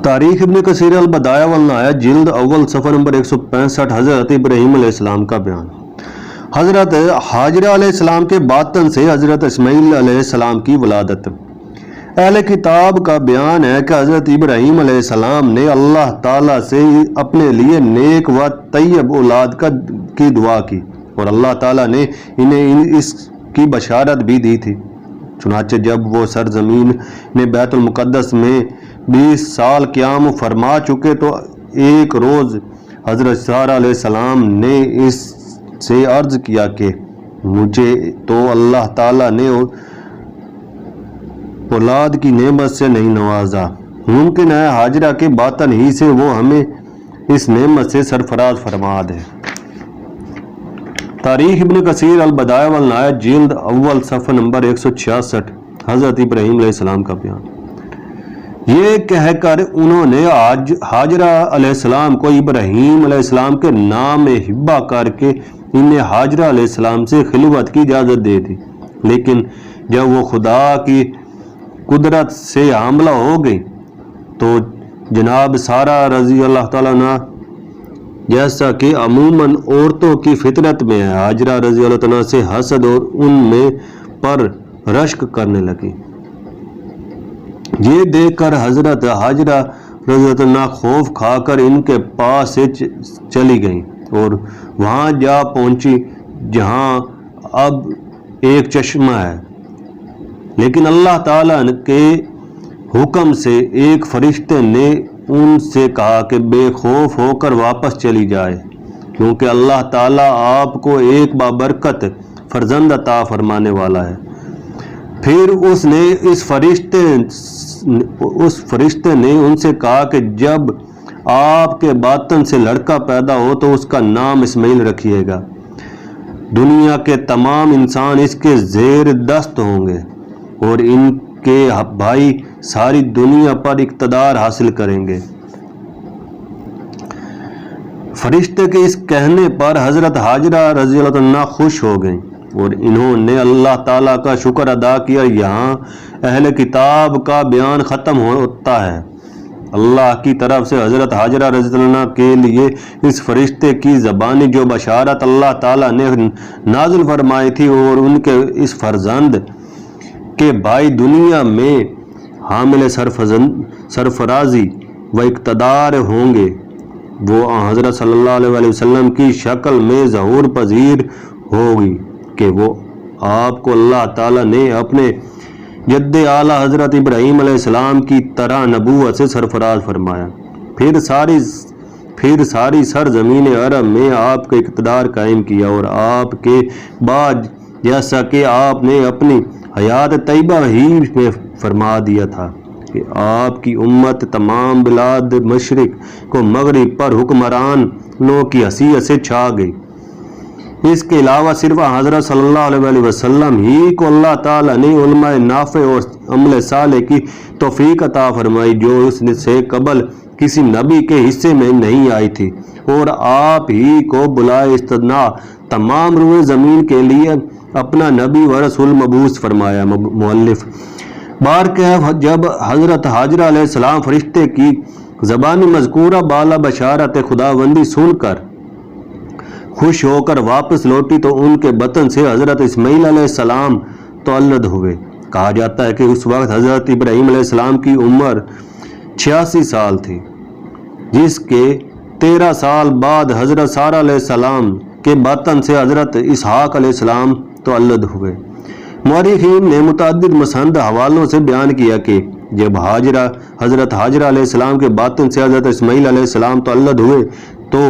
تاریخ ابن کثیر البدایہ والنہایہ جلد اول صفحہ نمبر 165 حضرت ابراہیم علیہ السلام کا بیان۔ حضرت حاجرہ علیہ السلام کے باطن سے حضرت اسماعیل علیہ السلام کی ولادت۔ اہل کتاب کا بیان ہے کہ حضرت ابراہیم علیہ السلام نے اللہ تعالیٰ سے اپنے لیے نیک و طیب اولاد کی دعا کی اور اللہ تعالیٰ نے انہیں اس کی بشارت بھی دی تھی۔ چنانچہ جب وہ سرزمین میں بیت المقدس میں 20 سال قیام فرما چکے تو ایک روز حضرت سارہ علیہ السلام نے اس سے عرض کیا کہ مجھے تو اللہ تعالیٰ نے اولاد کی نعمت سے نہیں نوازا، ممکن ہے حاجرہ کے باطن ہی سے وہ ہمیں اس نعمت سے سرفراز فرما دے۔ تاریخ ابن کثیر البدایہ والنہایہ جلد اول صفحہ نمبر 166 حضرت ابراہیم علیہ السلام کا بیان۔ یہ کہہ کر انہوں نے حاجرہ علیہ السلام کو ابراہیم علیہ السلام کے نام ہبہ کر کے انہیں حاجرہ علیہ السلام سے خلوت کی اجازت دے دی، لیکن جب وہ خدا کی قدرت سے حاملہ ہو گئی تو جناب سارہ رضی اللہ تعالیٰ عنہ، جیسا کہ عموماً عورتوں کی فطرت میں ہے، حاجرہ رضی اللہ تعالیٰ سے حسد اور ان میں پر رشک کرنے لگی۔ یہ دیکھ کر حضرت حاجرہ رضی اللہ عنہ خوف کھا کر ان کے پاس سے چلی گئیں اور وہاں جا پہنچی جہاں اب ایک چشمہ ہے، لیکن اللہ تعالیٰ کے حکم سے ایک فرشتے نے ان سے کہا کہ بے خوف ہو کر واپس چلی جائے، کیونکہ اللہ تعالیٰ آپ کو ایک بابرکت فرزند عطا فرمانے والا ہے۔ پھر اس فرشتے نے ان سے کہا کہ جب آپ کے باطن سے لڑکا پیدا ہو تو اس کا نام اسماعیل رکھیے گا، دنیا کے تمام انسان اس کے زیر دست ہوں گے اور ان کے بھائی ساری دنیا پر اقتدار حاصل کریں گے۔ فرشتے کے اس کہنے پر حضرت حاجرہ رضی اللہ عنہ خوش ہو گئیں اور انہوں نے اللہ تعالیٰ کا شکر ادا کیا۔ یہاں اہل کتاب کا بیان ختم ہوتا ہے۔ اللہ کی طرف سے حضرت حاجرہ رضی اللہ عنہ کے لیے اس فرشتے کی زبانی جو بشارت اللہ تعالیٰ نے نازل فرمائی تھی اور ان کے اس فرزند کہ بھائی دنیا میں حامل سرفرازی و اقتدار ہوں گے، وہ حضرت صلی اللہ علیہ وسلم کی شکل میں ظہور پذیر ہوگی کہ وہ آپ کو اللہ تعالیٰ نے اپنے جد اعلیٰ حضرت ابراہیم علیہ السلام کی طرح نبوت سے سرفراز فرمایا۔ پھر ساری سرزمین عرب میں آپ کا اقتدار قائم کیا اور آپ کے بعد جیسا کہ آپ نے اپنی حیات طیبہ ہی میں فرما دیا تھا کہ آپ کی امت تمام بلاد مشرق کو مغرب پر حکمرانوں کی حیثیت سے چھا گئی۔ اس کے علاوہ صرف حضرت صلی اللہ علیہ وسلم ہی کو اللہ تعالیٰ نے علماء نافع اور عمل صالح کی توفیق عطا فرمائی جو اس سے قبل کسی نبی کے حصے میں نہیں آئی تھی، اور آپ ہی کو بلائے استثناء تمام روئے زمین کے لیے اپنا نبی و رسول مبعوث فرمایا۔ مؤلف بارکہ جب حضرت حاجرہ علیہ السلام فرشتے کی زبانی مذکورہ بالا بشارت خداوندی سن کر خوش ہو کر واپس لوٹی تو ان کے بطن سے حضرت اسماعیل علیہ السلام تولد ہوئے۔ کہا جاتا ہے کہ اس وقت حضرت ابراہیم علیہ السلام کی عمر 86 سال تھی، جس کے 13 سال بعد حضرت سارہ علیہ السلام کے باطن سے حضرت اسحاق علیہ السلام تولد ہوئے۔ مورخین نے متعدد مسند حوالوں سے بیان کیا کہ جب حضرت حاجرہ علیہ السلام کے باطن سے حضرت اسماعیل علیہ السلام تولد ہوئے تو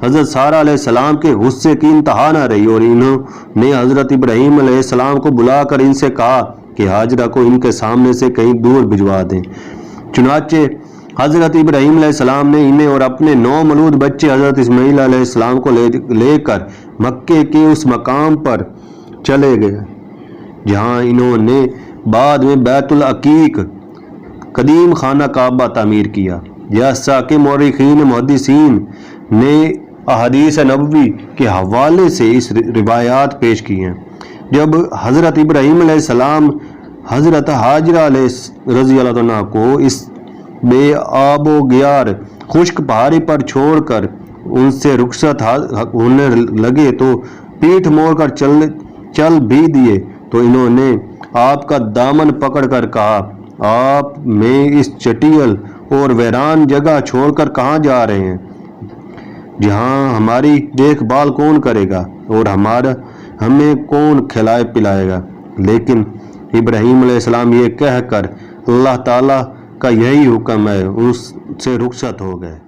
حضرت سارہ علیہ السلام کے غصے کی انتہا نہ رہی اور انہوں نے حضرت ابراہیم علیہ السلام کو بلا کر ان سے کہا کہ حاجرہ کو ان کے سامنے سے کہیں دور بھجوا دیں۔ چنانچہ حضرت ابراہیم علیہ السلام نے انہیں اور اپنے 9 مولود بچے حضرت اسماعیل علیہ السلام کو لے کر مکے کے اس مقام پر چلے گئے جہاں انہوں نے بعد میں بیت العقیق قدیم خانہ کعبہ تعمیر کیا، جیسا کہ مورخین محدثین نے احادیث نبوی کے حوالے سے اس روایات پیش کی ہیں۔ جب حضرت ابراہیم علیہ السلام حضرت حاجرہ علیہ رضی اللہ عنہ کو اس بے آب و گیار خشک پہاڑی پر چھوڑ کر ان سے رخصت ہونے لگے تو پیٹھ موڑ کر چل بھی دیے تو انہوں نے آپ کا دامن پکڑ کر کہا، آپ میں اس چٹیل اور ویران جگہ چھوڑ کر کہاں جا رہے ہیں؟ جہاں ہماری دیکھ بھال کون کرے گا اور ہمیں کون کھلائے پلائے گا؟ لیکن ابراہیم علیہ السلام یہ کہہ کر اللہ تعالیٰ کا یہی حکم ہے، اس سے رخصت ہو گئے۔